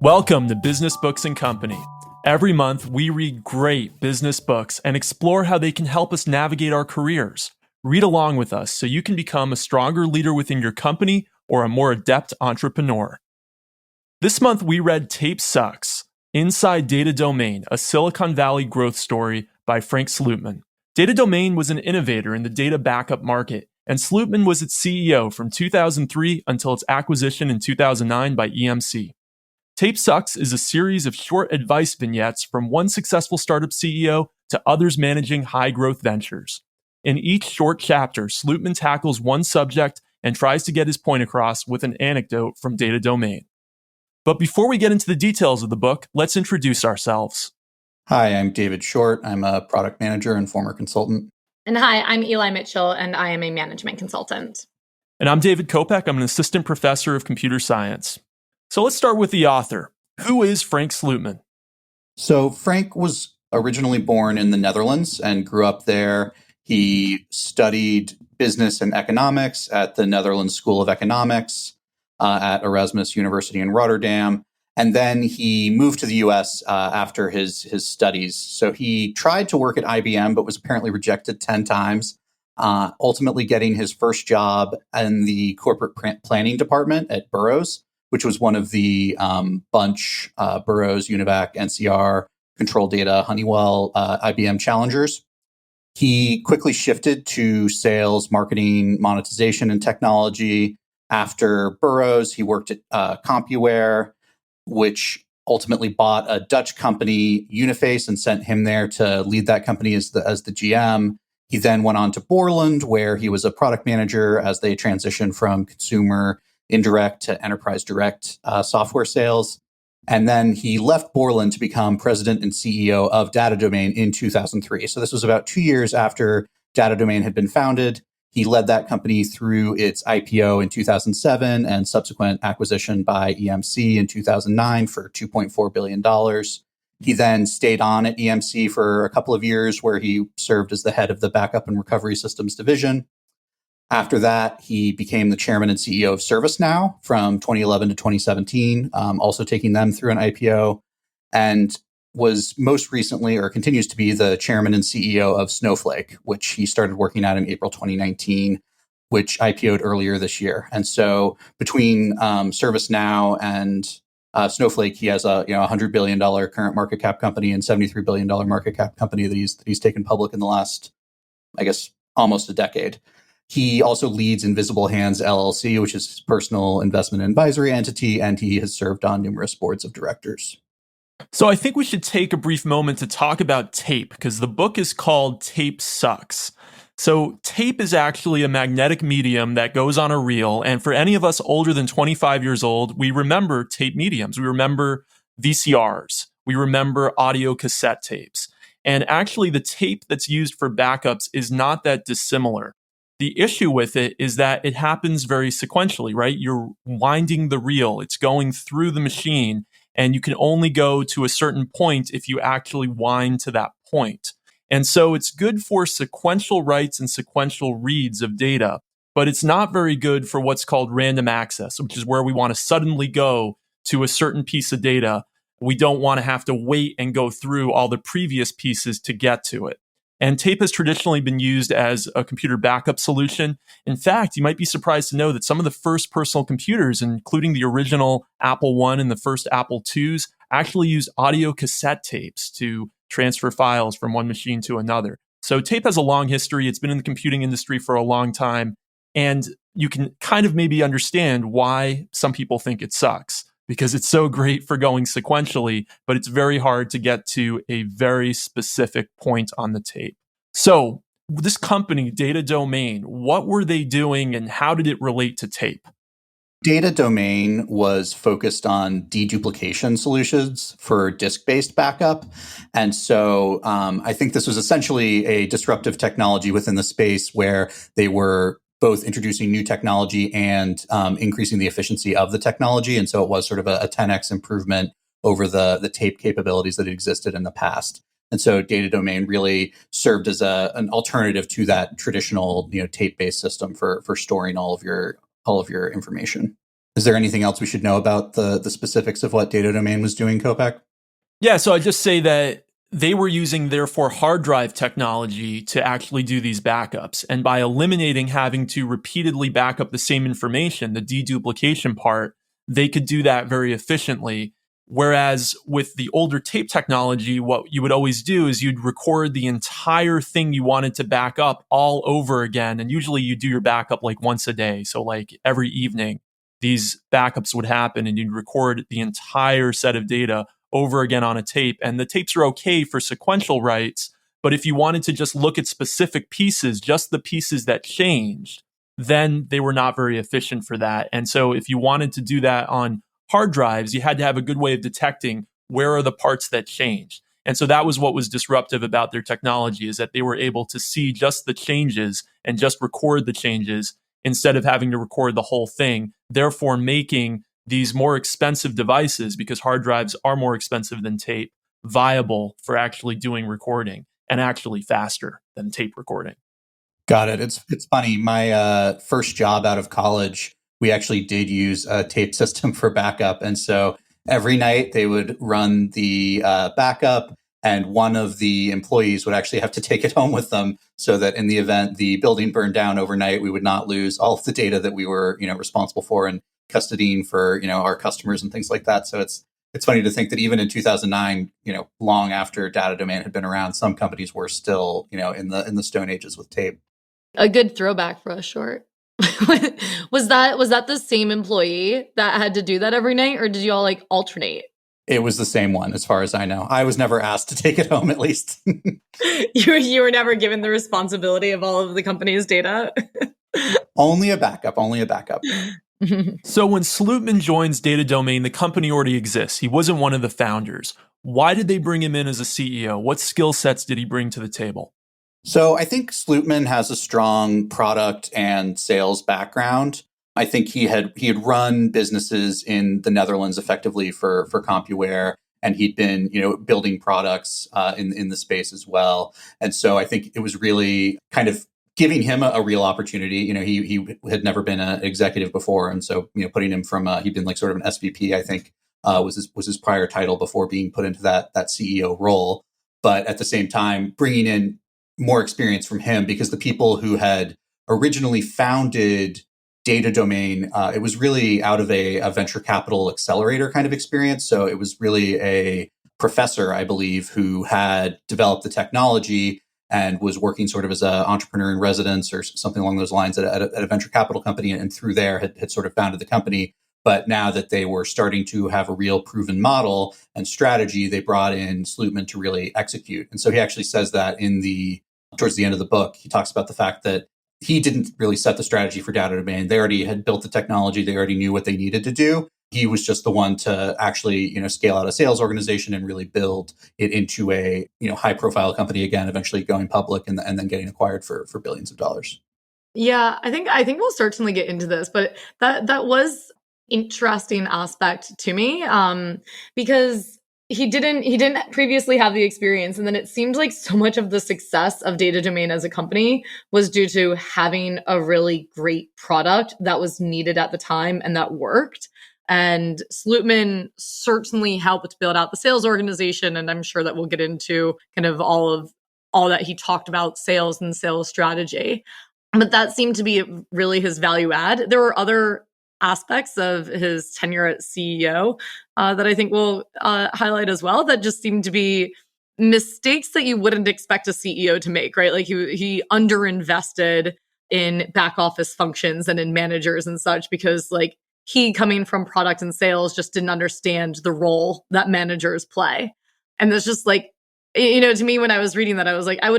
Welcome to Business Books and Company. Every month, we read great business books and explore how they can help us navigate our careers. Read along with us so you can become a stronger leader within your company or a more adept entrepreneur. This month, we read Tape Sucks, Inside Data Domain, a Silicon Valley growth story by Frank Slootman. Data Domain was an innovator in the data backup market, and Slootman was its CEO from 2003 until its acquisition in 2009 by EMC. Tape Sucks is a series of short advice vignettes from one successful startup CEO to others managing high-growth ventures. In each short chapter, Slootman tackles one subject and tries to get his point across with an anecdote from Data Domain. But before we get into the details of the book, let's introduce ourselves. Hi, I'm David Short. I'm a product manager and former consultant. And hi, I'm Eli Mitchell, and I am a management consultant. And I'm David Kopek. I'm an assistant professor of computer science. So let's start with the author. Who is Frank Slootman? So Frank was originally born in the Netherlands and grew up there. He studied business and economics at the Netherlands School of Economics at Erasmus University in Rotterdam. And then he moved to the US after his studies. So he tried to work at IBM, but was apparently rejected 10 times, ultimately getting his first job in the corporate planning department at Burroughs, which was one of the Bunch, Burroughs, Univac, NCR, Control Data, Honeywell, IBM challengers. He quickly shifted to sales, marketing, monetization, and technology. After Burroughs, he worked at CompuWare, which ultimately bought a Dutch company, Uniface, and sent him there to lead that company as the GM. He then went on to Borland, where he was a product manager as they transitioned from consumer indirect to enterprise direct software sales. And then he left Borland to become president and CEO of Data Domain in 2003. So this was about 2 years after Data Domain had been founded. He led that company through its IPO in 2007 and subsequent acquisition by EMC in 2009 for $2.4 billion. He then stayed on at EMC for a couple of years, where he served as the head of the backup and recovery systems division. After that, he became the chairman and CEO of ServiceNow from 2011 to 2017, also taking them through an IPO, and was most recently, or continues to be, the chairman and CEO of Snowflake, which he started working at in April 2019, which IPO'd earlier this year. And so between ServiceNow and Snowflake, he has a $100 billion current market cap company and $73 billion market cap company that he's taken public in the last, I guess, almost a decade. He also leads Invisible Hands LLC, which is his personal investment advisory entity, and he has served on numerous boards of directors. So I think we should take a brief moment to talk about tape, because the book is called Tape Sucks. So tape is actually a magnetic medium that goes on a reel. And for any of us older than 25 years old, we remember tape mediums. We remember VCRs. We remember audio cassette tapes. And actually, the tape that's used for backups is not that dissimilar. The issue with it is that it happens very sequentially, right? You're winding the reel. It's going through the machine, and you can only go to a certain point if you actually wind to that point. And so it's good for sequential writes and sequential reads of data, but it's not very good for what's called random access, which is where we want to suddenly go to a certain piece of data. We don't want to have to wait and go through all the previous pieces to get to it. And tape has traditionally been used as a computer backup solution. In fact, you might be surprised to know that some of the first personal computers, including the original Apple I and the first Apple IIs, actually used audio cassette tapes to transfer files from one machine to another. So tape has a long history. It's been in the computing industry for a long time. And you can kind of maybe understand why some people think it sucks, because it's so great for going sequentially, but it's very hard to get to a very specific point on the tape. So this company, Data Domain, what were they doing and how did it relate to tape? Data Domain was focused on deduplication solutions for disk-based backup. And so I think this was essentially a disruptive technology within the space where they were both introducing new technology and increasing the efficiency of the technology. And so it was sort of a 10x improvement over the tape capabilities that existed in the past. And so Data Domain really served as an alternative to that traditional tape-based system for storing all of your information. Is there anything else we should know about the specifics of what Data Domain was doing, Kopek? Yeah, so I just say that they were using, therefore, hard drive technology to actually do these backups. And by eliminating having to repeatedly back up the same information, the deduplication part, they could do that very efficiently. Whereas with the older tape technology, what you would always do is you'd record the entire thing you wanted to back up all over again. And usually you do your backup like once a day. So like every evening, these backups would happen and you'd record the entire set of data over again on a tape. And the tapes are okay for sequential writes. But if you wanted to just look at specific pieces, just the pieces that changed, then they were not very efficient for that. And so if you wanted to do that on hard drives, you had to have a good way of detecting where are the parts that changed. And so that was what was disruptive about their technology, is that they were able to see just the changes and just record the changes instead of having to record the whole thing, therefore making these more expensive devices, because hard drives are more expensive than tape, viable for actually doing recording and actually faster than tape recording. Got it. It's funny. My first job out of college, we actually did use a tape system for backup. And so every night they would run the backup, and one of the employees would actually have to take it home with them so that in the event the building burned down overnight, we would not lose all of the data that we were, responsible for and custodying for, our customers and things like that. So it's funny to think that even in 2009, long after Data Domain had been around, some companies were still, in the Stone Ages with tape. A good throwback for a short. Was that the same employee that had to do that every night, or did you all like alternate? It was the same one, as far as I know. I was never asked to take it home, at least. You were never given the responsibility of all of the company's data? Only a backup. So when Slootman joins Data Domain, the company already exists. He wasn't one of the founders. Why did they bring him in as a CEO? What skill sets did he bring to the table? So I think Slootman has a strong product and sales background. I think he had run businesses in the Netherlands effectively for CompuWare, and he'd been building products in the space as well. And so I think it was really kind of giving him a real opportunity. He had never been an executive before, and so putting him from he'd been like sort of an SVP, I think, was his prior title before being put into that CEO role. But at the same time, bringing in more experience from him, because the people who had originally founded Data Domain, it was really out of a venture capital accelerator kind of experience. So it was really a professor, I believe, who had developed the technology and was working sort of as an entrepreneur in residence or something along those lines at a venture capital company, and through there had sort of founded the company. But now that they were starting to have a real proven model and strategy, they brought in Slootman to really execute. And so he actually says that towards the end of the book, he talks about the fact that he didn't really set the strategy for Data Domain. They already had built the technology. They already knew what they needed to do. He was just the one to actually, scale out a sales organization and really build it into a, high profile company again, eventually going public and then getting acquired for billions of dollars. Yeah, I think we'll certainly get into this, but that was interesting aspect to me, because he didn't previously have the experience, and then it seemed like so much of the success of Data Domain as a company was due to having a really great product that was needed at the time and that worked. And Slootman certainly helped build out the sales organization, and I'm sure that we'll get into kind of all that he talked about sales and sales strategy. But that seemed to be really his value add. There were other aspects of his tenure as CEO that I think we'll highlight as well, that just seemed to be mistakes that you wouldn't expect a CEO to make, right? Like he underinvested in back office functions and in managers and such, because like he, coming from product and sales, just didn't understand the role that managers play. And there's just like, to me, when I was reading that, I was like, you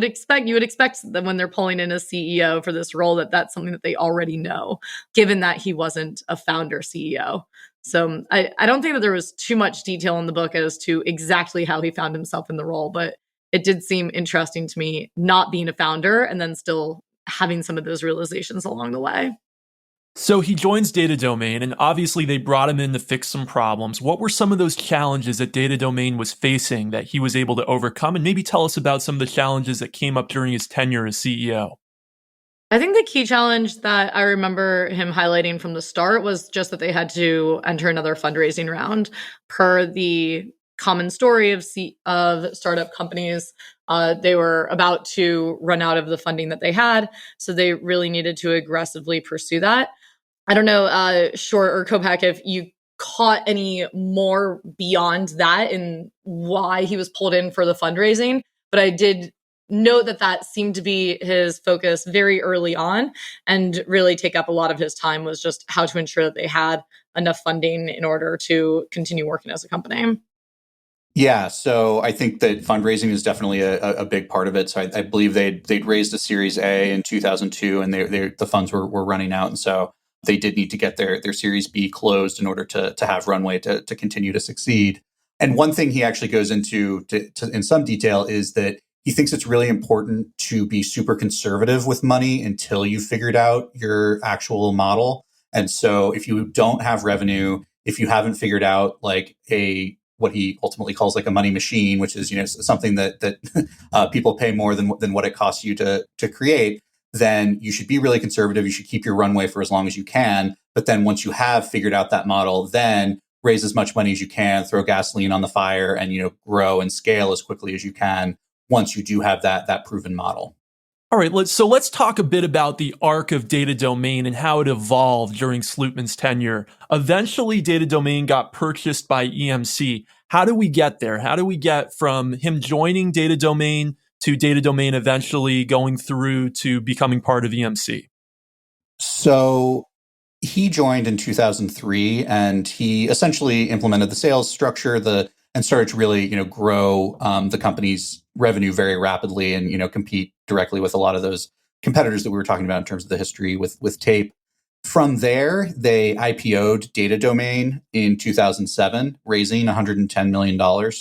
would expect that when they're pulling in a CEO for this role, that's something that they already know, given that he wasn't a founder CEO. So I don't think that there was too much detail in the book as to exactly how he found himself in the role, but it did seem interesting to me not being a founder and then still having some of those realizations along the way. So he joins Data Domain, and obviously they brought him in to fix some problems. What were some of those challenges that Data Domain was facing that he was able to overcome? And maybe tell us about some of the challenges that came up during his tenure as CEO. I think the key challenge that I remember him highlighting from the start was just that they had to enter another fundraising round. Per the common story of startup companies, they were about to run out of the funding that they had, so they really needed to aggressively pursue that. I don't know, Short or Kopak, if you caught any more beyond that and why he was pulled in for the fundraising, but I did know that that seemed to be his focus very early on, and really take up a lot of his time was just how to ensure that they had enough funding in order to continue working as a company. Yeah, so I think that fundraising is definitely a big part of it. So I believe they'd raised a Series A in 2002, and the funds were running out, and so they did need to get their Series B closed in order to have runway to continue to succeed. And one thing he actually goes into in some detail is that he thinks it's really important to be super conservative with money until you've figured out your actual model. And so if you don't have revenue, if you haven't figured out like what he ultimately calls like a money machine, which is something that people pay more than what it costs you to create, then you should be really conservative. You should keep your runway for as long as you can. But then once you have figured out that model, then raise as much money as you can, throw gasoline on the fire, and grow and scale as quickly as you can once you do have that proven model. All right, let's talk a bit about the arc of Data Domain and how it evolved during Slootman's tenure. Eventually, Data Domain got purchased by EMC. How do we get there? How do we get from him joining Data Domain to Data Domain eventually going through to becoming part of EMC? So he joined in 2003, and he essentially implemented the sales structure, and started to really, grow the company's revenue very rapidly, and compete directly with a lot of those competitors that we were talking about in terms of the history with tape. From there, they IPO'd Data Domain in 2007, raising $110 million.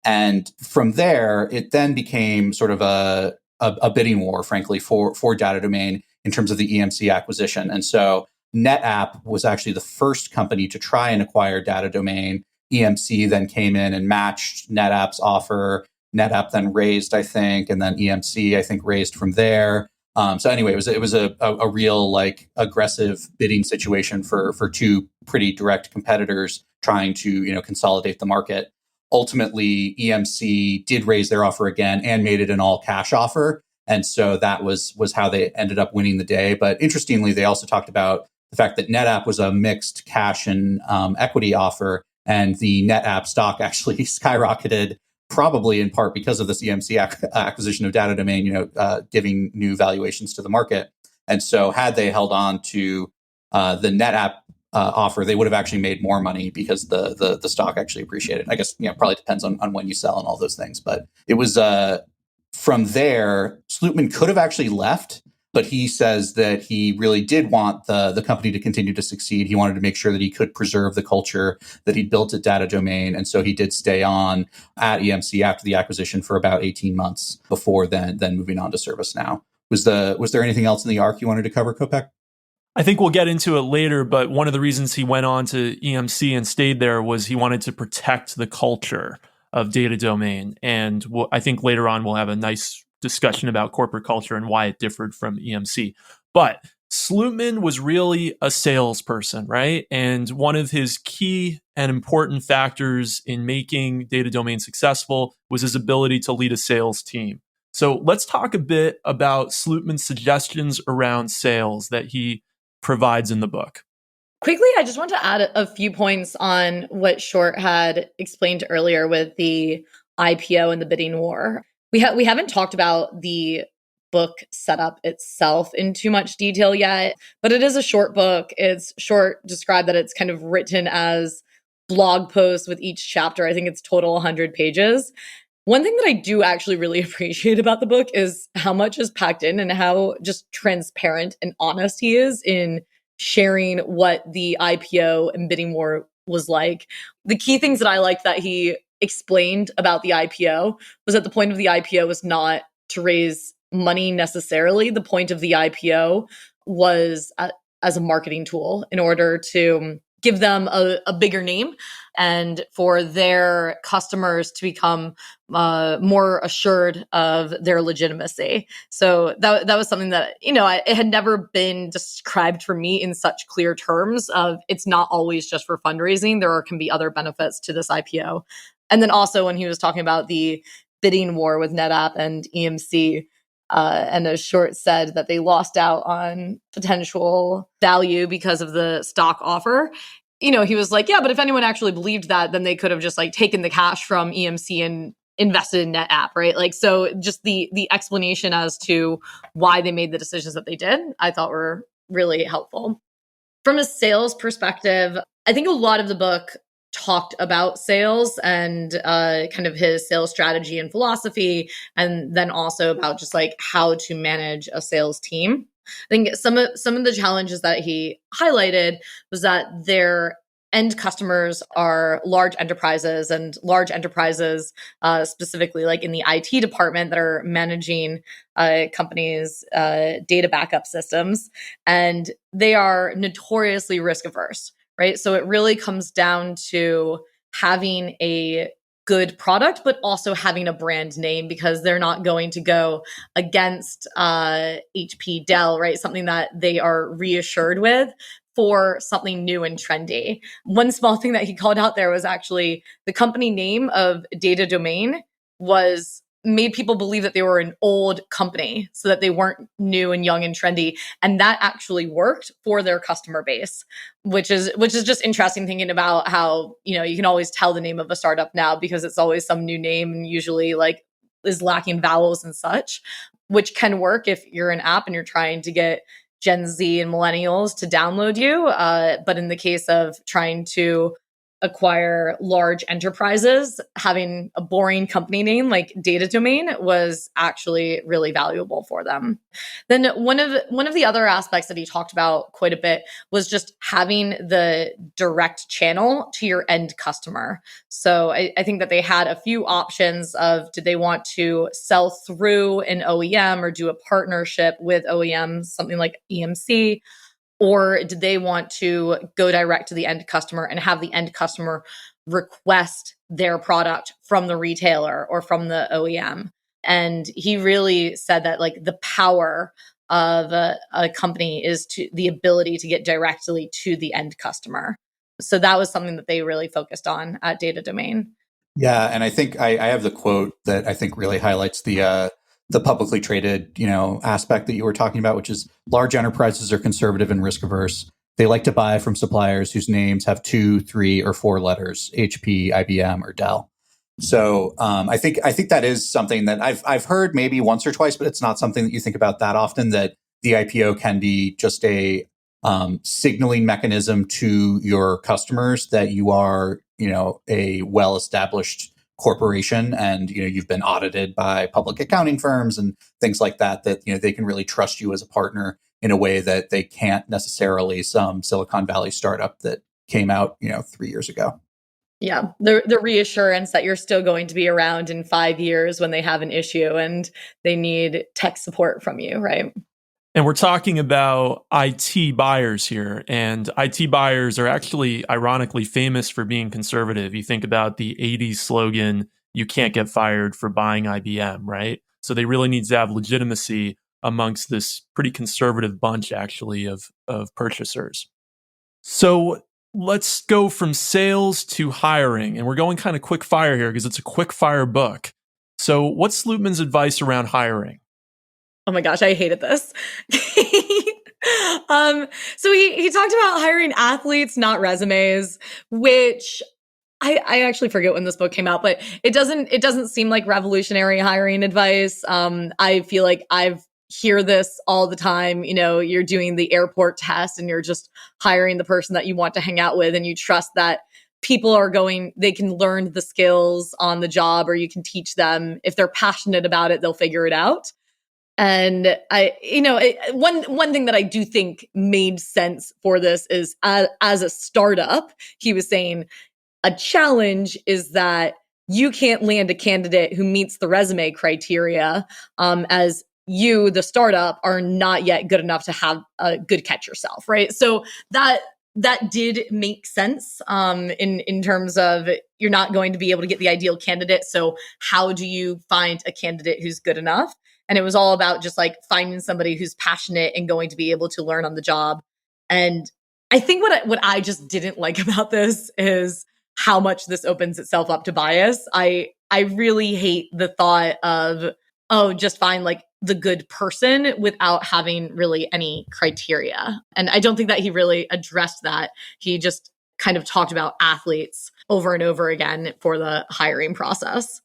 And from there, it then became sort of a bidding war, frankly, for Data Domain in terms of the EMC acquisition. And so NetApp was actually the first company to try and acquire Data Domain. EMC then came in and matched NetApp's offer. NetApp then raised, I think, and then EMC, I think, raised from there. So anyway, it was a real like aggressive bidding situation for two pretty direct competitors trying to consolidate the market. Ultimately, EMC did raise their offer again and made it an all cash offer, and so that was how they ended up winning the day. But interestingly, they also talked about the fact that NetApp was a mixed cash and equity offer, and the NetApp stock actually skyrocketed, probably in part because of this EMC acquisition of Data Domain, giving new valuations to the market. And so had they held on to the NetApp offer, they would have actually made more money because the stock actually appreciated. I guess, probably depends on when you sell and all those things. But it was from there, Slootman could have actually left, but he says that he really did want the company to continue to succeed. He wanted to make sure that he could preserve the culture that he'd built at Data Domain. And so he did stay on at EMC after the acquisition for about 18 months before then moving on to ServiceNow. Was there anything else in the arc you wanted to cover, Kopak? I think we'll get into it later, but one of the reasons he went on to EMC and stayed there was he wanted to protect the culture of Data Domain. And I think later on we'll have a nice discussion about corporate culture and why it differed from EMC. But Slootman was really a salesperson, right? And one of his key and important factors in making Data Domain successful was his ability to lead a sales team. So let's talk a bit about Slootman's suggestions around sales that he provides in the book. Quickly, I just want to add a few points on what Short had explained earlier with the IPO and the bidding war. We haven't talked about the book setup itself in too much detail yet, but it is a short book. It's Short described that it's kind of written as blog posts with each chapter. I think it's total 100 pages. One thing that I do actually really appreciate about the book is how much is packed in and how just transparent and honest he is in sharing what the IPO and bidding war was like. The key things that I liked that he explained about the IPO was that the point of the IPO was not to raise money necessarily. The point of the IPO was as a marketing tool in order to give them a bigger name and for their customers to become more assured of their legitimacy. So that was something that, it had never been described for me in such clear terms of it's not always just for fundraising. There can be other benefits to this IPO. And then also when he was talking about the bidding war with NetApp and EMC, and as Short said that they lost out on potential value because of the stock offer. He was like, yeah, but if anyone actually believed that, then they could have just like taken the cash from EMC and invested in NetApp, right? Like, so just the explanation as to why they made the decisions that they did, I thought were really helpful. From a sales perspective, I think a lot of the book talked about sales and kind of his sales strategy and philosophy, and then also about just like how to manage a sales team. I think some of the challenges that he highlighted was that their end customers are large enterprises, and large enterprises, specifically like in the IT department that are managing companies' data backup systems, and they are notoriously risk averse. Right. So it really comes down to having a good product, but also having a brand name, because they're not going to go against HP, Dell, right? Something that they are reassured with for something new and trendy. One small thing that he called out there was actually the company name of Data Domain was made people believe that they were an old company so that they weren't new and young and trendy. And that actually worked for their customer base, which is just interesting, thinking about how, you can always tell the name of a startup now because it's always some new name and usually like is lacking vowels and such, which can work if you're an app and you're trying to get Gen Z and millennials to download you. But in the case of trying to acquire large enterprises, having a boring company name like Data Domain was actually really valuable for them. Then one of the other aspects that he talked about quite a bit was just having the direct channel to your end customer. So I think that they had a few options of, did they want to sell through an OEM or do a partnership with OEMs, something like EMC, or did they want to go direct to the end customer and have the end customer request their product from the retailer or from the OEM? And he really said that like the power of a company is to the ability to get directly to the end customer. So that was something that they really focused on at Data Domain. Yeah, and I think I have the quote that I think really highlights the publicly traded, aspect that you were talking about, which is large enterprises are conservative and risk averse. They like to buy from suppliers whose names have 2, 3, or 4 letters: HP, IBM, or Dell. So I think that is something that I've heard maybe once or twice, but it's not something that you think about that often. That the IPO can be just a signaling mechanism to your customers that you are, a well-established corporation, and you've been audited by public accounting firms and things like that. That they can really trust you as a partner in a way that they can't necessarily some Silicon Valley startup that came out 3 years ago. Yeah, the reassurance that you're still going to be around in 5 years when they have an issue and they need tech support from you, right? And we're talking about IT buyers here. And IT buyers are actually ironically famous for being conservative. You think about the 80s slogan, "You can't get fired for buying IBM," right? So they really need to have legitimacy amongst this pretty conservative bunch, actually, of purchasers. So let's go from sales to hiring. And we're going kind of quick fire here because it's a quick fire book. So what's Slootman's advice around hiring? Oh my gosh, I hated this. So he talked about hiring athletes, not resumes, which I actually forget when this book came out, but it doesn't seem like revolutionary hiring advice. I feel like I've hear this all the time. You're doing the airport test and you're just hiring the person that you want to hang out with, and you trust that people they can learn the skills on the job, or you can teach them. If they're passionate about it, they'll figure it out. And one thing that I do think made sense for this is as a startup, he was saying a challenge is that you can't land a candidate who meets the resume criteria, as you, the startup, are not yet good enough to have a good catch yourself, right? So that that did make sense in terms of you're not going to be able to get the ideal candidate. So how do you find a candidate who's good enough? And it was all about just like finding somebody who's passionate and going to be able to learn on the job. And I think what I just didn't like about this is how much this opens itself up to bias. I really hate the thought of, oh, just find like the good person without having really any criteria. And I don't think that he really addressed that. He just kind of talked about athletes over and over again for the hiring process.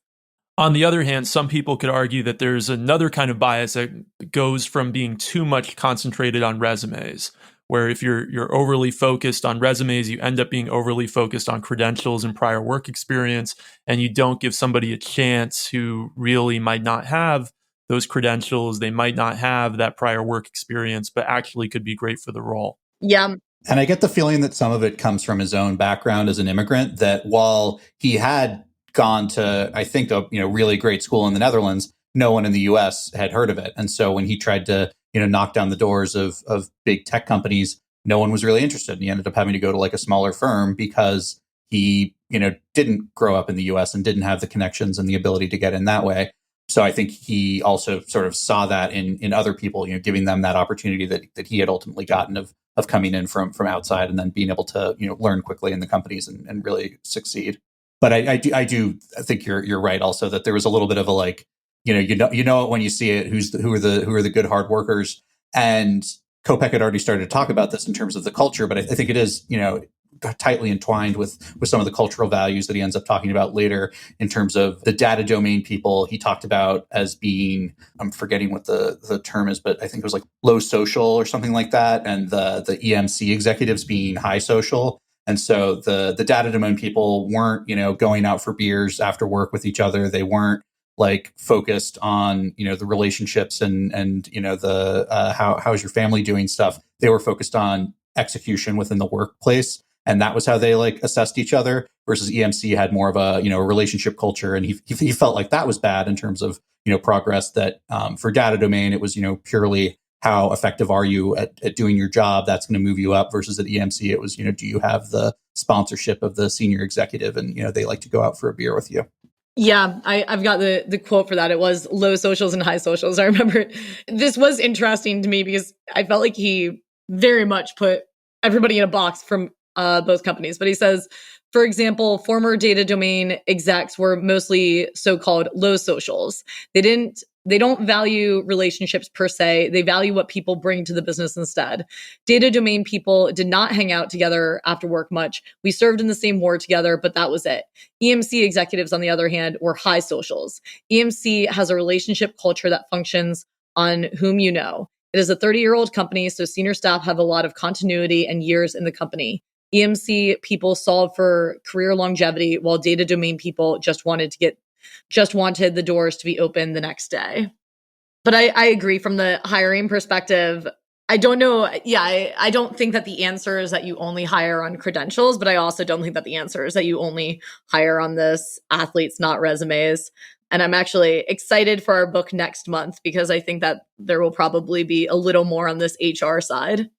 On the other hand, some people could argue that there's another kind of bias that goes from being too much concentrated on resumes, where if you're overly focused on resumes, you end up being overly focused on credentials and prior work experience, and you don't give somebody a chance who really might not have those credentials, they might not have that prior work experience, but actually could be great for the role. Yeah. And I get the feeling that some of it comes from his own background as an immigrant, that while he had gone to, I think, a really great school in the Netherlands, no one in the US had heard of it. And so when he tried to, knock down the doors of big tech companies, no one was really interested. And he ended up having to go to like a smaller firm because he, didn't grow up in the US and didn't have the connections and the ability to get in that way. So I think he also sort of saw that in other people, giving them that opportunity that he had ultimately gotten of coming in from outside and then being able to, learn quickly in the companies and really succeed. But I do think you're right also that there was a little bit of a like, you know it when you see it, who are the good hard workers. And Kopek had already started to talk about this in terms of the culture, but I think it is, tightly entwined with some of the cultural values that he ends up talking about later in terms of the data domain people he talked about as being, I'm forgetting what the term is, but I think it was like low social or something like that. And the EMC executives being high social. And so the data domain people weren't, going out for beers after work with each other. They weren't like focused on, the relationships and the how's your family doing stuff. They were focused on execution within the workplace. And that was how they like assessed each other, versus EMC had more of a, relationship culture. And he felt like that was bad in terms of, progress, that for data domain, it was, purely how effective are you at doing your job? That's going to move you up, versus at EMC, it was, do you have the sponsorship of the senior executive? And, they like to go out for a beer with you. Yeah, I've got the quote for that. It was low socials and high socials. I remember this was interesting to me because I felt like he very much put everybody in a box from both companies. But he says, for example, former data domain execs were mostly so-called low socials. They don't value relationships per se. They value what people bring to the business instead. Data domain people did not hang out together after work much. We served in the same war together, but that was it. EMC executives, on the other hand, were high socials. EMC has a relationship culture that functions on whom you know. It is a 30-year-old company, so senior staff have a lot of continuity and years in the company. EMC people solve for career longevity, while data domain people just wanted the doors to be open the next day. But I agree from the hiring perspective. I don't know. Yeah, I don't think that the answer is that you only hire on credentials, but I also don't think that the answer is that you only hire on this athletes, not resumes. And I'm actually excited for our book next month because I think that there will probably be a little more on this HR side.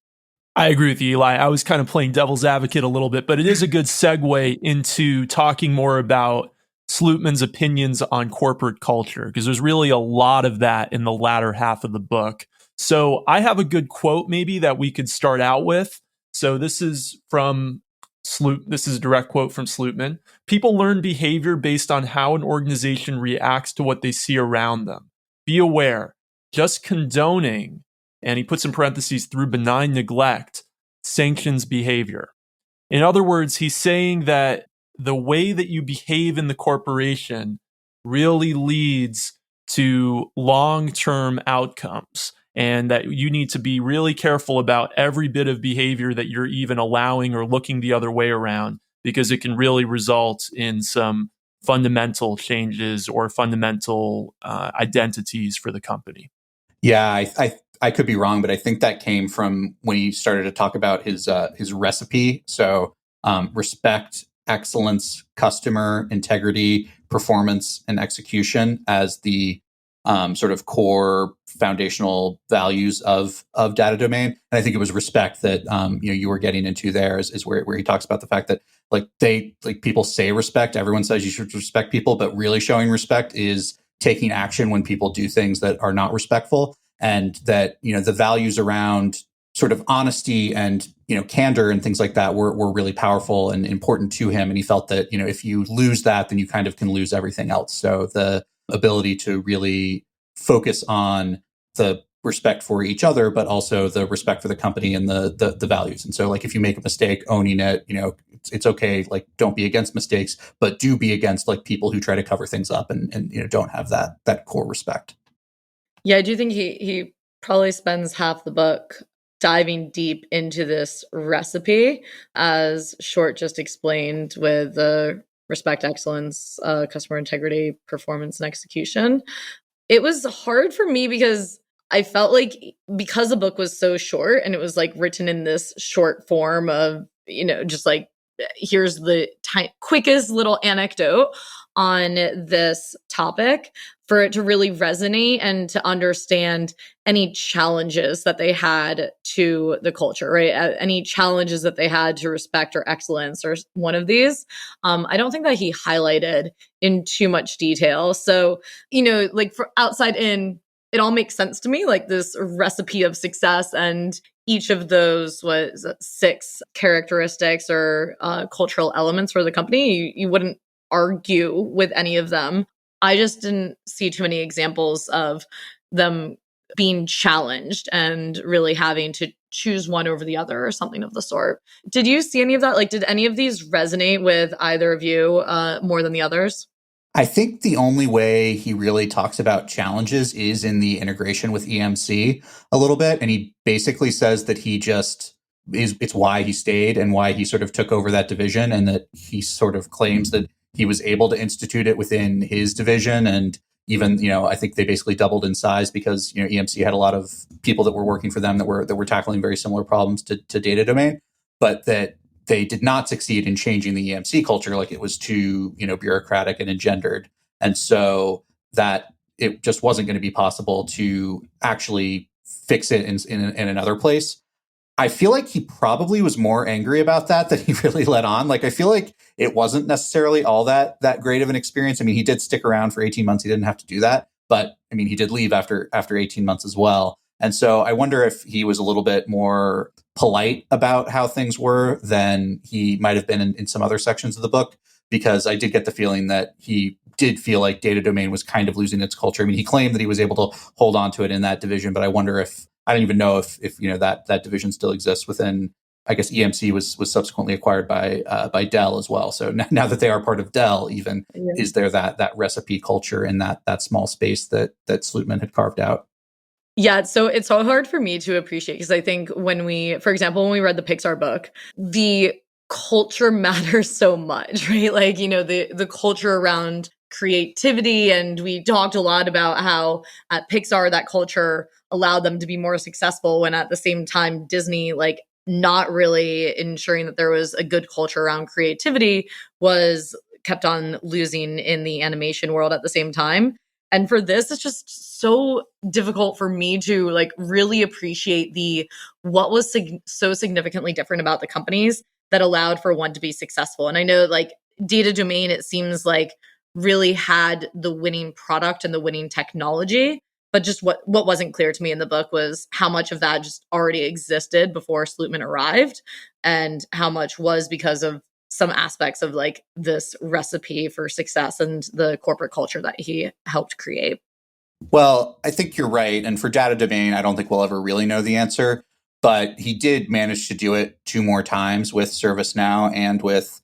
I agree with you, Eli. I was kind of playing devil's advocate a little bit, but it is a good segue into talking more about Slootman's opinions on corporate culture, because there's really a lot of that in the latter half of the book. So I have a good quote maybe that we could start out with. So this is a direct quote from Slootman. People learn behavior based on how an organization reacts to what they see around them. Be aware, just condoning, and he puts in parentheses, through benign neglect, sanctions behavior. In other words, he's saying that the way that you behave in the corporation really leads to long-term outcomes, and that you need to be really careful about every bit of behavior that you're even allowing or looking the other way around, because it can really result in some fundamental changes or fundamental identities for the company. Yeah, I could be wrong, but I think that came from when he started to talk about his recipe. So respect, excellence, customer integrity, performance, and execution as the sort of core foundational values of data domain. And I think it was respect that you were getting into there is where he talks about the fact that people say respect. Everyone says you should respect people, but really showing respect is taking action when people do things that are not respectful, and that the values around sort of honesty and candor and things like that were really powerful and important to him. And he felt that if you lose that, then you kind of can lose everything else. So the ability to really focus on the respect for each other, but also the respect for the company and the values. And so if you make a mistake, owning it, it's okay. Don't be against mistakes, but do be against people who try to cover things up and don't have that core respect. Yeah, I do think he probably spends half the book diving deep into this recipe, as Short just explained, with respect, excellence, customer integrity, performance, and execution. It was hard for me because I felt like, because the book was so short and it was written in this short form of, just here's the quickest little anecdote on this topic, for it to really resonate and to understand any challenges that they had to the culture, right? Any challenges that they had to respect or excellence or one of these. I don't think that he highlighted in too much detail. So, for outside in, it all makes sense to me, this recipe of success, and each of those was 6 characteristics or cultural elements for the company. You wouldn't argue with any of them. I just didn't see too many examples of them being challenged and really having to choose one over the other or something of the sort. Did you see any of that? Did any of these resonate with either of you more than the others? I think the only way he really talks about challenges is in the integration with EMC a little bit. And he basically says that it's why he stayed and why he sort of took over that division, and that he sort of claims that he was able to institute it within his division. And even, I think they basically doubled in size because, EMC had a lot of people that were working for them that were tackling very similar problems to data domain, but that they did not succeed in changing the EMC culture. It was too, bureaucratic and engendered. And so that it just wasn't going to be possible to actually fix it in another place. I feel like he probably was more angry about that than he really let on. I feel like it wasn't necessarily all that great of an experience. I mean, he did stick around for 18 months. He didn't have to do that. But I mean, he did leave after 18 months as well. And so I wonder if he was a little bit more polite about how things were than he might have been in some other sections of the book, because I did get the feeling that he did feel like data domain was kind of losing its culture. I mean, he claimed that he was able to hold on to it in that division, but I wonder if, I don't even know if that division still exists within, I guess EMC was subsequently acquired by Dell as well. So now that they are part of Dell, even, is there that recipe culture in that small space that Slootman had carved out? Yeah, so it's so hard for me to appreciate, because I think for example, when we read the Pixar book, the culture matters so much, right? The culture around creativity, and we talked a lot about how at Pixar that culture allowed them to be more successful, when at the same time Disney, not really ensuring that there was a good culture around creativity, was kept on losing in the animation world at the same time. And for this, it's just so difficult for me to really appreciate what was so significantly different about the companies that allowed for one to be successful. And I know data domain, it seems really had the winning product and the winning technology, but just what wasn't clear to me in the book was how much of that just already existed before Slootman arrived, and how much was because of some aspects of this recipe for success and the corporate culture that he helped create. Well, I think you're right. And for data domain, I don't think we'll ever really know the answer, but he did manage to do it 2 more times with ServiceNow and with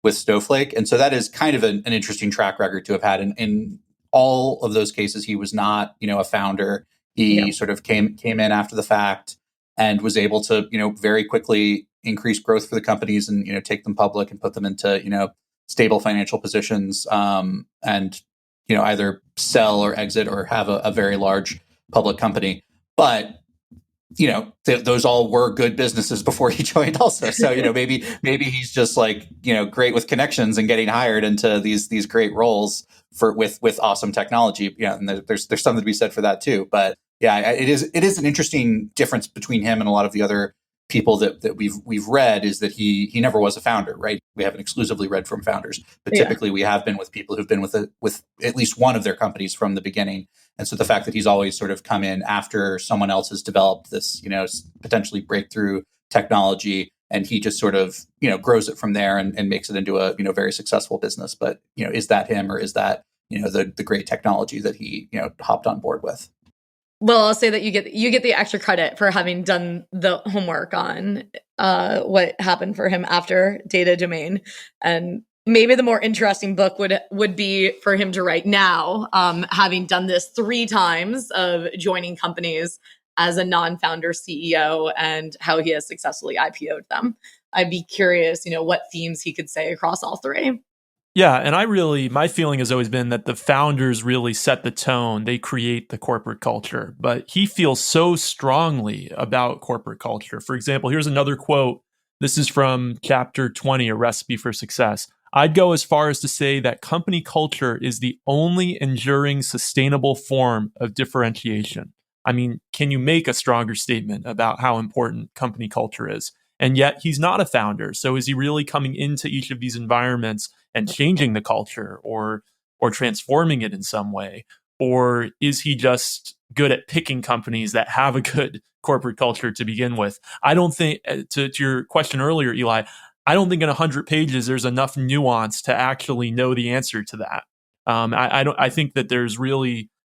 Snowflake. And so that is kind of an interesting track record to have had. In all of those cases, he was not, a founder. He sort of came in after the fact and was able to, very quickly increase growth for the companies and, take them public and put them into, stable financial positions, and, either sell or exit or have a very large public company. But those all were good businesses before he joined also. So, maybe he's just like, great with connections and getting hired into these great roles with awesome technology. And there's something to be said for that too. But yeah, it is an interesting difference between him and a lot of the other people that we've read, is that he never was a founder, right? We haven't exclusively read from founders, but typically we have been with people who've been with at least one of their companies from the beginning. And so the fact that he's always sort of come in after someone else has developed this, potentially breakthrough technology, and he just sort of, grows it from there and makes it into a, very successful business. But, is that him, or is that, the great technology that he, hopped on board with? Well, I'll say that you get the extra credit for having done the homework on what happened for him after Data Domain, and maybe the more interesting book would be for him to write now, having done this 3 times of joining companies as a non-founder CEO and how he has successfully IPO'd them. I'd be curious, what themes he could say across all 3. Yeah, and my feeling has always been that the founders really set the tone. They create the corporate culture, but he feels so strongly about corporate culture. For example, here's another quote. This is from chapter 20, A Recipe for Success. I'd go as far as to say that company culture is the only enduring, sustainable form of differentiation. I mean, can you make a stronger statement about how important company culture is? And yet he's not a founder. So is he really coming into each of these environments and changing the culture or transforming it in some way? Or is he just good at picking companies that have a good corporate culture to begin with? I don't think, to your question earlier, Eli, I don't think in 100 pages there's enough nuance to actually know the answer to that. I think that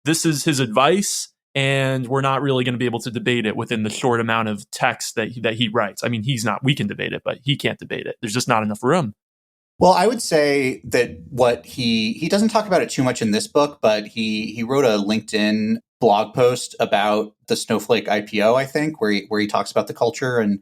this is his advice, and we're not really going to be able to debate it within the short amount of text that he writes. I mean, we can debate it, but he can't debate it. There's just not enough room. Well, I would say that what he doesn't talk about it too much in this book, but he wrote a LinkedIn blog post about the Snowflake IPO, I think, where he talks about the culture and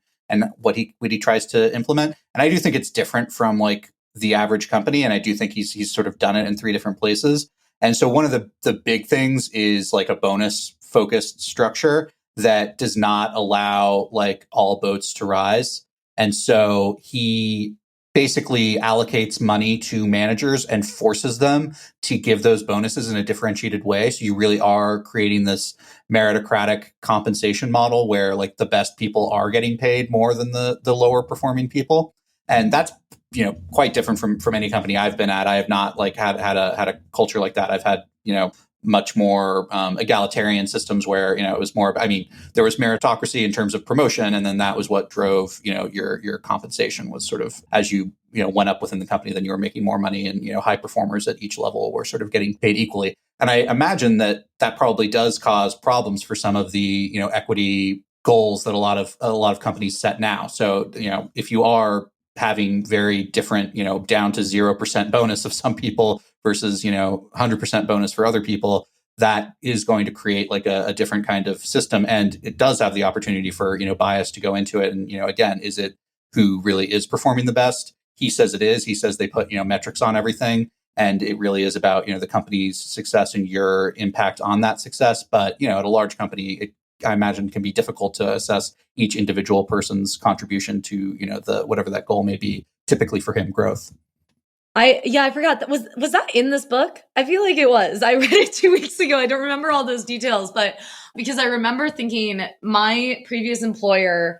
what he tries to implement. And I do think it's different from like the average company, and I do think he's sort of done it in 3 different places. And so one of the big things is like a bonus focused structure that does not allow like all boats to rise. And so he basically allocates money to managers and forces them to give those bonuses in a differentiated way. So you really are creating this meritocratic compensation model where like the best people are getting paid more than the lower performing people. And that's, quite different from any company I've been at. I have not like had a culture like that. I've had, much more egalitarian systems where, it was more, there was meritocracy in terms of promotion. And then that was what drove, your compensation was sort of, as you, went up within the company, then you were making more money, and, high performers at each level were sort of getting paid equally. And I imagine that probably does cause problems for some of the, equity goals that a lot of companies set now. So, if you are having very different, down to 0% bonus of some people versus, 100% bonus for other people, that is going to create like a different kind of system. And it does have the opportunity for, bias to go into it. And, again, is it who really is performing the best? He says it is. He says they put, metrics on everything. And it really is about, the company's success and your impact on that success. But, at a large company, I imagine can be difficult to assess each individual person's contribution to, the whatever that goal may be, typically for him, growth. I forgot that was that in this book? I feel like it was. I read it 2 weeks ago. I don't remember all those details, but because I remember thinking my previous employer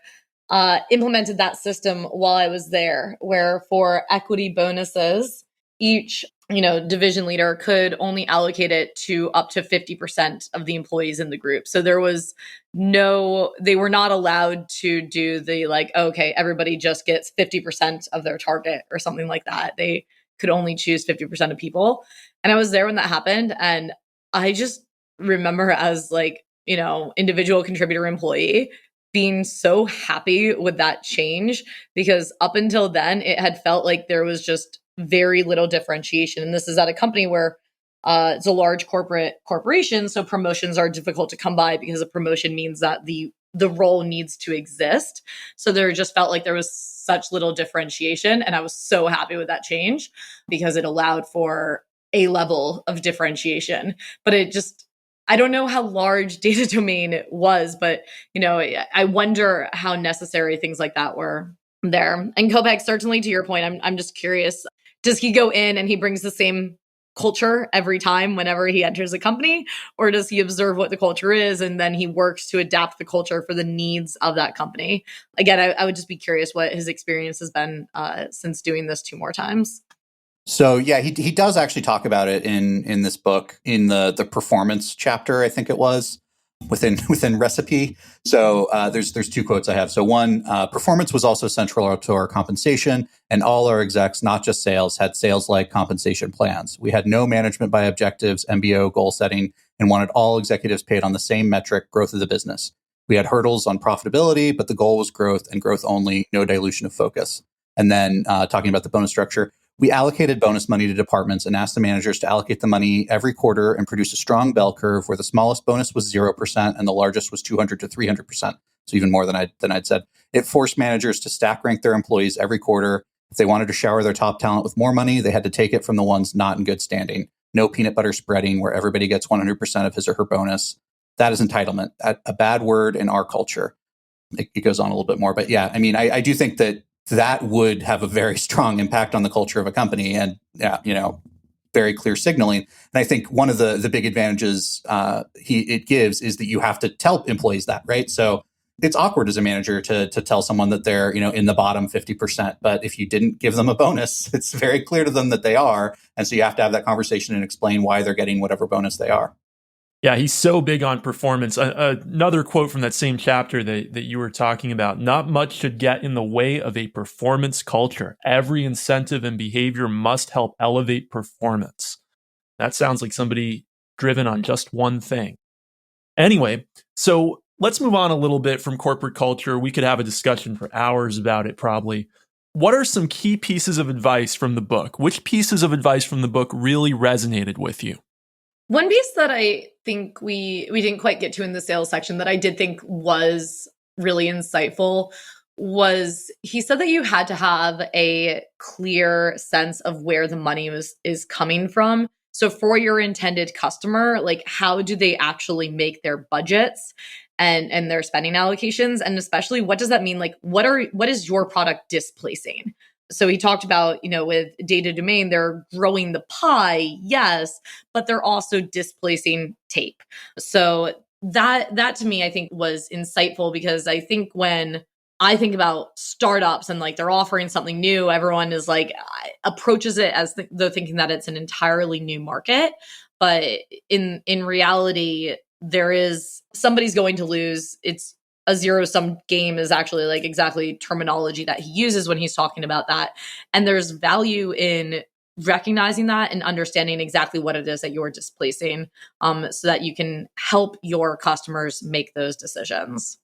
implemented that system while I was there, where for equity bonuses, each division leader could only allocate it to up to 50% of the employees in the group. So they were not allowed to do the like, okay, everybody just gets 50% of their target or something like that. They could only choose 50% of people. And I was there when that happened. And I just remember as like, individual contributor employee being so happy with that change, because up until then it had felt like there was just very little differentiation. And this is at a company where it's a large corporation. So promotions are difficult to come by because a promotion means that the role needs to exist. So there just felt like there was such little differentiation. And I was so happy with that change because it allowed for a level of differentiation. But it just, I don't know how large Data Domain was, but I wonder how necessary things like that were there. And Kopeck, certainly to your point, I'm just curious, does he go in and he brings the same culture every time whenever he enters a company, or does he observe what the culture is and then he works to adapt the culture for the needs of that company? Again, I would just be curious what his experience has been since doing this 2 more times. So yeah, he does actually talk about it in this book, in the performance chapter, I think it was, within recipe. So there's 2 quotes I have. So one, performance was also central to our compensation, and all our execs, not just sales, had sales-like compensation plans. We had no management by objectives, MBO, goal setting, and wanted all executives paid on the same metric, growth of the business. We had hurdles on profitability, but the goal was growth and growth only, no dilution of focus. And then talking about the bonus structure, we allocated bonus money to departments and asked the managers to allocate the money every quarter and produce a strong bell curve where the smallest bonus was 0% and the largest was 200 to 300%. So even more than I'd said. It forced managers to stack rank their employees every quarter. If they wanted to shower their top talent with more money, they had to take it from the ones not in good standing. No peanut butter spreading where everybody gets 100% of his or her bonus. That is entitlement, a bad word in our culture. It goes on a little bit more, but yeah, I mean, I do think that would have a very strong impact on the culture of a company, and very clear signaling. And I think one of the big advantages it gives is that you have to tell employees that, right? So it's awkward as a manager to tell someone that they're in the bottom 50%, but if you didn't give them a bonus, it's very clear to them that they are, and so you have to have that conversation and explain why they're getting whatever bonus they are. Yeah, he's so big on performance. Another quote from that same chapter that you were talking about: not much should get in the way of a performance culture. Every incentive and behavior must help elevate performance. That sounds like somebody driven on just one thing. Anyway, so let's move on a little bit from corporate culture. We could have a discussion for hours about it, probably. What are some key pieces of advice from the book? Which pieces of advice from the book really resonated with you? One piece that I think we didn't quite get to in the sales section that I did think was really insightful was he said that you had to have a clear sense of where the money is coming from. So for your intended customer, like how do they actually make their budgets and their spending allocations? And especially what does that mean? Like what is your product displacing? So he talked about, with Data Domain, they're growing the pie, yes, but they're also displacing tape. So that to me, I think was insightful, because I think when I think about startups and like they're offering something new, everyone is like approaches it as though thinking that it's an entirely new market. But in reality, there is somebody's going to lose. It's a zero-sum game is actually like exactly terminology that he uses when he's talking about that. And there's value in recognizing that and understanding exactly what it is that you're displacing, so that you can help your customers make those decisions.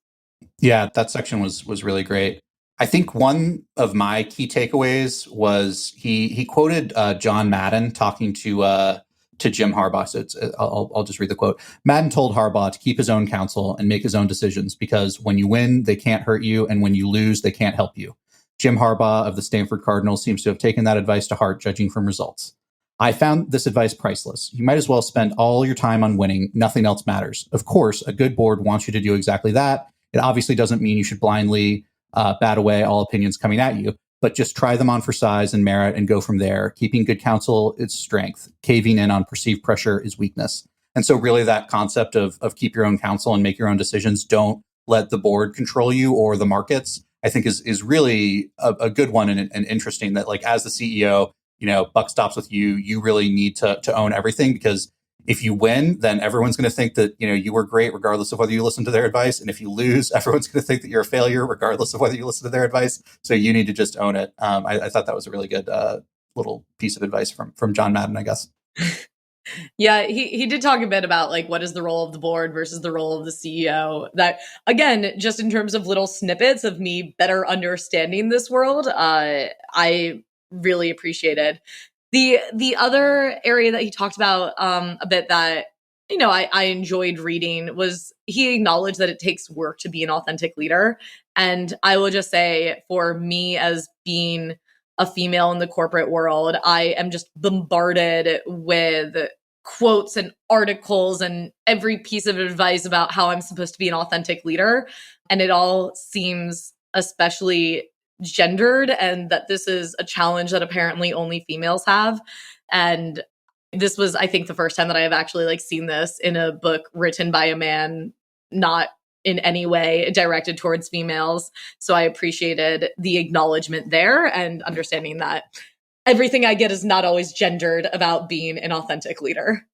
Yeah, that section was really great. I think one of my key takeaways was he quoted John Madden talking to Jim Harbaugh. So I'll just read the quote. Madden told Harbaugh to keep his own counsel and make his own decisions, because when you win, they can't hurt you, and when you lose, they can't help you. Jim Harbaugh of the Stanford Cardinals seems to have taken that advice to heart, judging from results. I found this advice priceless. You might as well spend all your time on winning. Nothing else matters. Of course, a good board wants you to do exactly that. It obviously doesn't mean you should blindly bat away all opinions coming at you, but just try them on for size and merit and go from there. Keeping good counsel is strength. Caving in on perceived pressure is weakness. And so really that concept of keep your own counsel and make your own decisions, don't let the board control you or the markets, I think is really a good one, and interesting that, like, as the CEO, buck stops with you. You really need to own everything, because if you win, then everyone's going to think that, you were great, regardless of whether you listen to their advice. And if you lose, everyone's going to think that you're a failure, regardless of whether you listen to their advice. So you need to just own it. I thought that was a really good little piece of advice from John Madden, I guess. Yeah, he did talk a bit about like what is the role of the board versus the role of the CEO. That, again, just in terms of little snippets of me better understanding this world, I really appreciated. The other area that he talked about a bit that I enjoyed reading was he acknowledged that it takes work to be an authentic leader. And I will just say, for me, as being a female in the corporate world, I am just bombarded with quotes and articles and every piece of advice about how I'm supposed to be an authentic leader. And it all seems especially gendered, and that this is a challenge that apparently only females have. And this was, I think, the first time that I have actually like seen this in a book written by a man, not in any way directed towards females. So I appreciated the acknowledgement there and understanding that everything I get is not always gendered about being an authentic leader.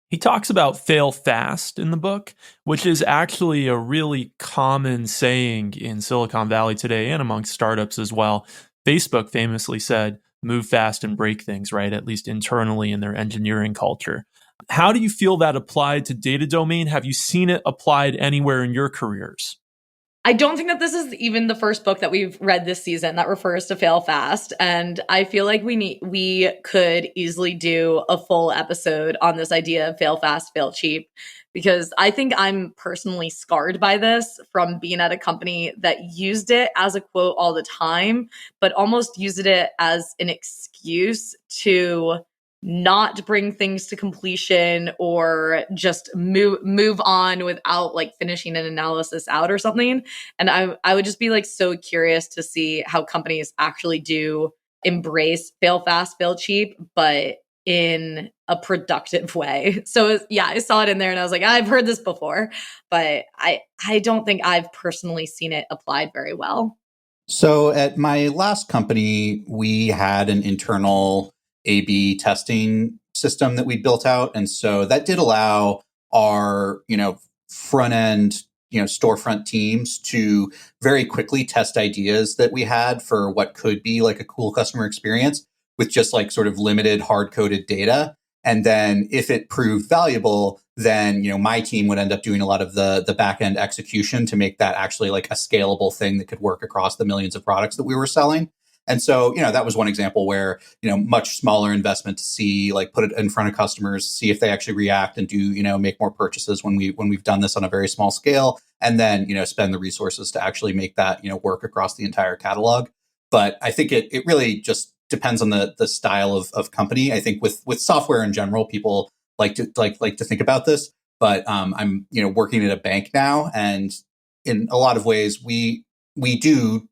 He talks about fail fast in the book, which is actually a really common saying in Silicon Valley today and amongst startups as well. Facebook famously said, move fast and break things, right? At least internally in their engineering culture. How do you feel that applied to data domain? Have you seen it applied anywhere in your careers? I don't think that this is even the first book that we've read this season that refers to fail fast. And I feel like we could easily do a full episode on this idea of fail fast, fail cheap, because I think I'm personally scarred by this from being at a company that used it as a quote all the time, but almost used it as an excuse to not bring things to completion or just move on without like finishing an analysis out or something. And I would just be like so curious to see how companies actually do embrace fail fast, fail cheap, but in a productive way. So yeah, I saw it in there and I was like, I've heard this before, but I don't think I've personally seen it applied very well. So at my last company, we had an internal A/B testing system that we built out. And so that did allow our, front end, storefront teams to very quickly test ideas that we had for what could be like a cool customer experience with just like sort of limited hard coded data. And then if it proved valuable, then, my team would end up doing a lot of the back end execution to make that actually like a scalable thing that could work across the millions of products that we were selling. And so, that was one example where, much smaller investment to see, like put it in front of customers, see if they actually react and do, make more purchases when we've done this on a very small scale, and then, spend the resources to actually make that, work across the entire catalog. But I think it really just depends on the style of company. I think with software in general, people like to think about this, but I'm, working at a bank now, and in a lot of ways we do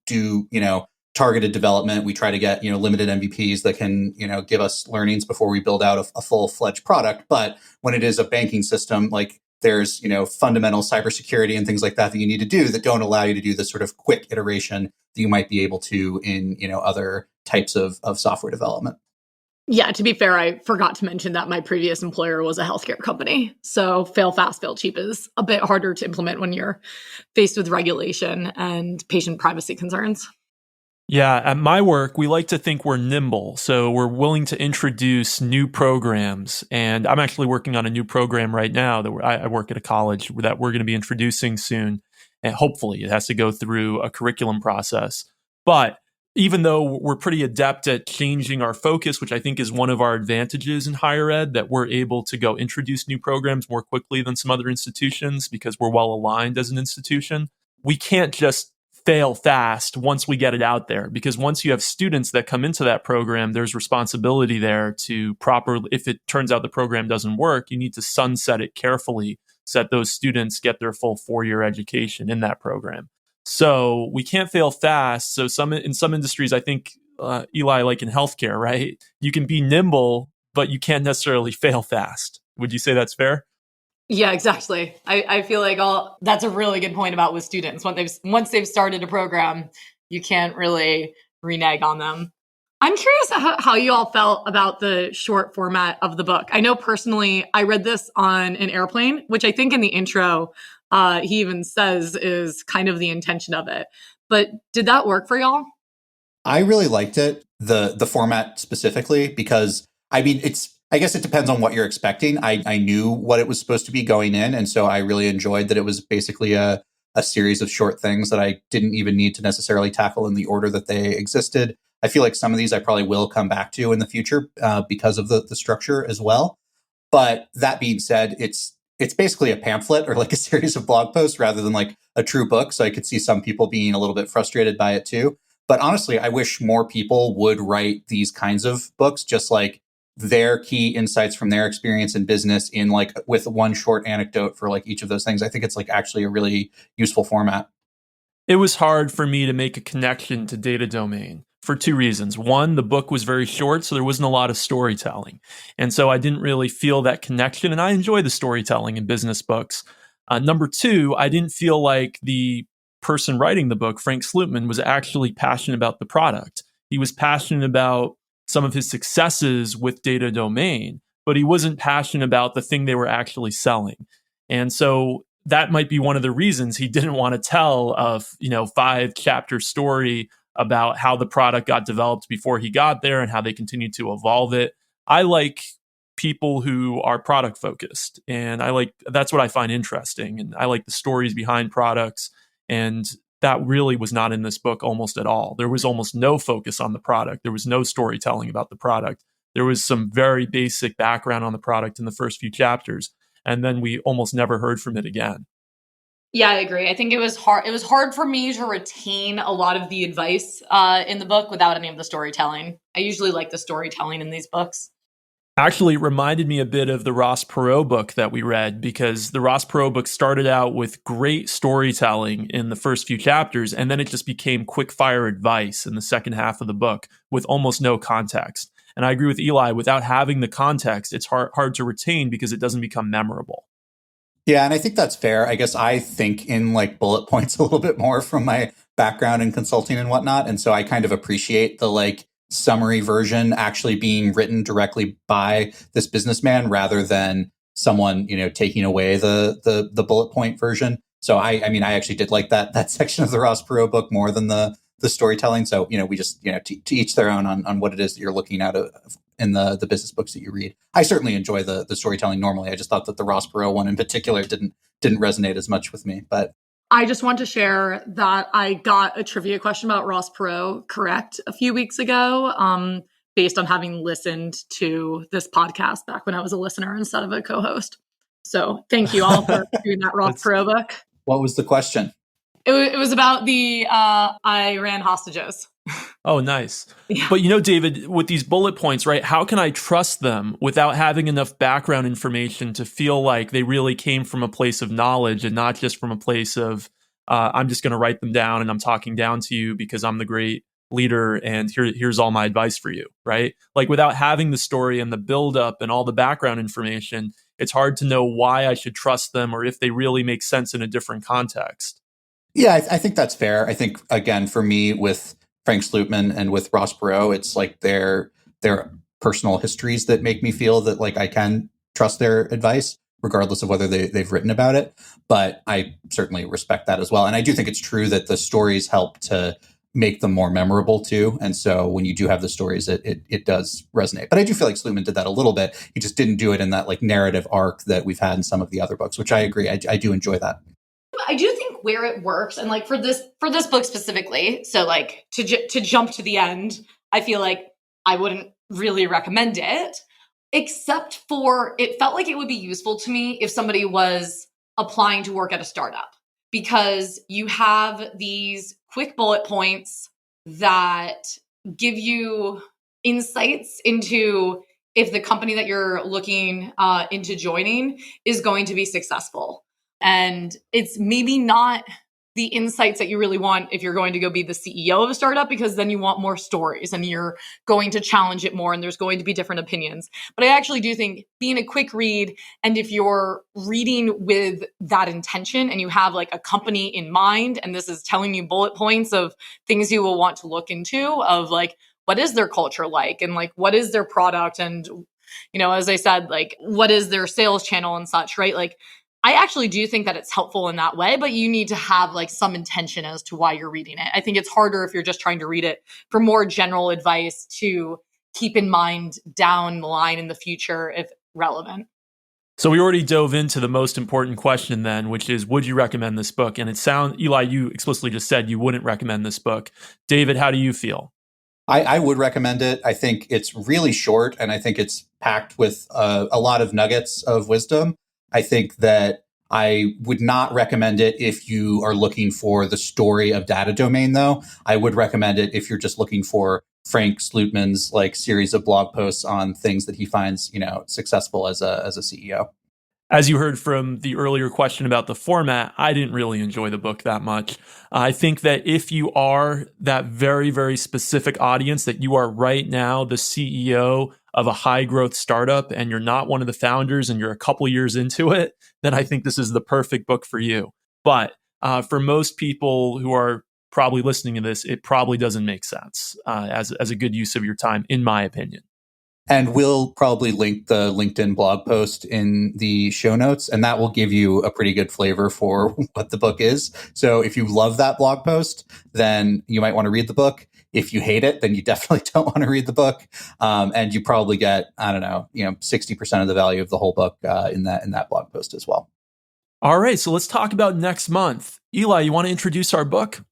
targeted development. We try to get, limited MVPs that can, give us learnings before we build out a full-fledged product. But when it is a banking system, like there's, fundamental cybersecurity and things like that you need to do that don't allow you to do the sort of quick iteration that you might be able to in, other types of software development. Yeah, to be fair, I forgot to mention that my previous employer was a healthcare company. So fail fast, fail cheap is a bit harder to implement when you're faced with regulation and patient privacy concerns. Yeah, at my work, we like to think we're nimble. So we're willing to introduce new programs. And I'm actually working on a new program right now that I work at a college that we're going to be introducing soon. And hopefully it has to go through a curriculum process. But even though we're pretty adept at changing our focus, which I think is one of our advantages in higher ed, that we're able to go introduce new programs more quickly than some other institutions because we're well aligned as an institution, we can't just fail fast once we get it out there, because once you have students that come into that program, there's responsibility there to properly, if it turns out the program doesn't work, you need to sunset it carefully so that those students get their full 4-year education in that program. So we can't fail fast. So in some industries, I think, Eli, like in healthcare, right? You can be nimble, but you can't necessarily fail fast. Would you say that's fair? Yeah, exactly. I feel like that's a really good point about with students. Once they've started a program, you can't really renege on them. I'm curious how you all felt about the short format of the book. I know personally, I read this on an airplane, which I think in the intro, he even says is kind of the intention of it. But did that work for y'all? I really liked it, the format specifically, because I guess it depends on what you're expecting. I knew what it was supposed to be going in. And so I really enjoyed that it was basically a series of short things that I didn't even need to necessarily tackle in the order that they existed. I feel like some of these I probably will come back to in the future because of the structure as well. But that being said, it's basically a pamphlet or like a series of blog posts rather than like a true book. So I could see some people being a little bit frustrated by it too. But honestly, I wish more people would write these kinds of books, just like their key insights from their experience in business in like with one short anecdote for like each of those things. I think it's like actually a really useful format. It was hard for me to make a connection to data domain for two reasons. One, the book was very short, so there wasn't a lot of storytelling. And so I didn't really feel that connection. And I enjoy the storytelling in business books. Number two, I didn't feel like the person writing the book, Frank Slootman, was actually passionate about the product. He was passionate about some of his successes with data domain, but he wasn't passionate about the thing they were actually selling. And so that might be one of the reasons he didn't want to tell a 5-chapter story about how the product got developed before he got there and how they continued to evolve it. I like people who are product focused, and that's what I find interesting. And I like the stories behind products, and that really was not in this book almost at all. There was almost no focus on the product. There was no storytelling about the product. There was some very basic background on the product in the first few chapters, and then we almost never heard from it again. Yeah, I agree. I think it was hard. It was hard for me to retain a lot of the advice in the book without any of the storytelling. I usually like the storytelling in these books. Actually, it reminded me a bit of the Ross Perot book that we read, because the Ross Perot book started out with great storytelling in the first few chapters, and then it just became quick fire advice in the second half of the book with almost no context. And I agree with Eli, without having the context, it's hard to retain because it doesn't become memorable. Yeah, and I think that's fair. I guess I think in like bullet points a little bit more from my background in consulting and whatnot. And so I kind of appreciate the like summary version actually being written directly by this businessman rather than someone, taking away the bullet point version. So I mean, I actually did like that section of the Ross Perot book more than the storytelling. So, we just, to each their own on what it is that you're looking at in the business books that you read. I certainly enjoy the storytelling normally. I just thought that the Ross Perot one in particular didn't resonate as much with me. But I just want to share that I got a trivia question about Ross Perot correct a few weeks ago, based on having listened to this podcast back when I was a listener instead of a co-host. So thank you all for doing that Ross Perot book. What was the question? It was about the Iran hostages. Oh, nice. Yeah. But David, with these bullet points, right, how can I trust them without having enough background information to feel like they really came from a place of knowledge and not just from a place of, I'm just going to write them down and I'm talking down to you because I'm the great leader and here's all my advice for you, right? Like without having the story and the buildup and all the background information, it's hard to know why I should trust them or if they really make sense in a different context. Yeah, I think that's fair. I think, again, for me with Frank Slootman and with Ross Perot, it's like their personal histories that make me feel that like I can trust their advice, regardless of whether they've written about it. But I certainly respect that as well. And I do think it's true that the stories help to make them more memorable too. And so when you do have the stories, it does resonate. But I do feel like Slootman did that a little bit. He just didn't do it in that like narrative arc that we've had in some of the other books, which I agree. I do enjoy that. I do think where it works, and like for this book specifically, so like to jump to the end, I feel like I wouldn't really recommend it, except for it felt like it would be useful to me if somebody was applying to work at a startup, because you have these quick bullet points that give you insights into if the company that you're looking into joining is going to be successful. And it's maybe not the insights that you really want if you're going to go be the CEO of a startup, because then you want more stories and you're going to challenge it more and there's going to be different opinions. But I actually do think being a quick read, and if you're reading with that intention and you have like a company in mind, and this is telling you bullet points of things you will want to look into, of like, what is their culture like? And like, what is their product? And, as I said, like, what is their sales channel and such, right? Like, I actually do think that it's helpful in that way, but you need to have like some intention as to why you're reading it. I think it's harder if you're just trying to read it for more general advice to keep in mind down the line in the future if relevant. So we already dove into the most important question then, which is, would you recommend this book? And Eli, you explicitly just said you wouldn't recommend this book. David, how do you feel? I would recommend it. I think it's really short, and I think it's packed with a lot of nuggets of wisdom. I think that I would not recommend it if you are looking for the story of data domain, though. I would recommend it if you're just looking for Frank Slootman's like series of blog posts on things that he finds, successful as a CEO. As you heard from the earlier question about the format, I didn't really enjoy the book that much. I think that if you are that very, very specific audience, that you are right now the CEO of a high growth startup and you're not one of the founders and you're a couple years into it, then I think this is the perfect book for you. But for most people who are probably listening to this, it probably doesn't make sense as a good use of your time, in my opinion. And we'll probably link the LinkedIn blog post in the show notes, and that will give you a pretty good flavor for what the book is. So if you love that blog post, then you might want to read the book. If you hate it, then you definitely don't want to read the book. And you probably get, 60% of the value of the whole book in that blog post as well. All right, so let's talk about next month. Eli, you want to introduce our book?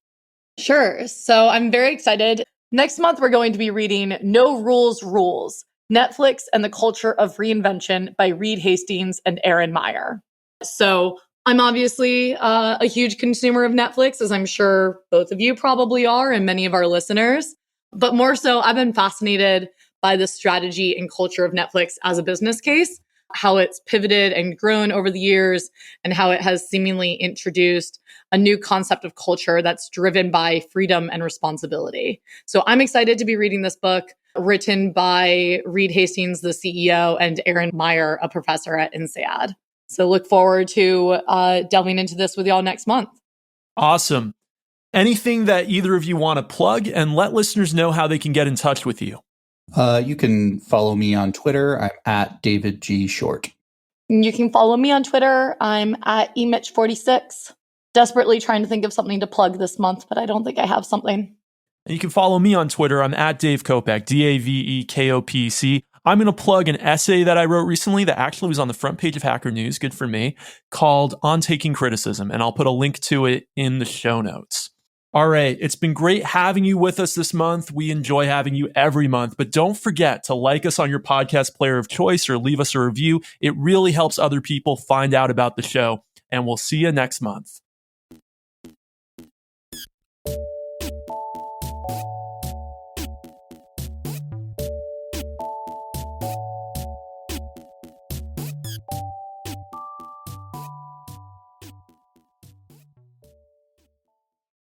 Sure. So I'm very excited. Next month, we're going to be reading No Rules Rules, Netflix and the Culture of Reinvention by Reed Hastings and Aaron Meyer. So I'm obviously a huge consumer of Netflix, as I'm sure both of you probably are and many of our listeners. But more so, I've been fascinated by the strategy and culture of Netflix as a business case, how it's pivoted and grown over the years, and how it has seemingly introduced a new concept of culture that's driven by freedom and responsibility. So I'm excited to be reading this book, written by Reed Hastings, the CEO, and Aaron Meyer, a professor at INSEAD. So look forward to delving into this with y'all next month. Awesome. Anything that either of you want to plug, and let listeners know how they can get in touch with you? You can follow me on Twitter. I'm at David G. Short. You can follow me on Twitter. I'm at emitch46. Desperately trying to think of something to plug this month, but I don't think I have something. And you can follow me on Twitter. I'm at Dave Kopec, DAVEKOPC. I'm going to plug an essay that I wrote recently that actually was on the front page of Hacker News, good for me, called On Taking Criticism, and I'll put a link to it in the show notes. All right, it's been great having you with us this month. We enjoy having you every month, but don't forget to like us on your podcast player of choice or leave us a review. It really helps other people find out about the show, and we'll see you next month.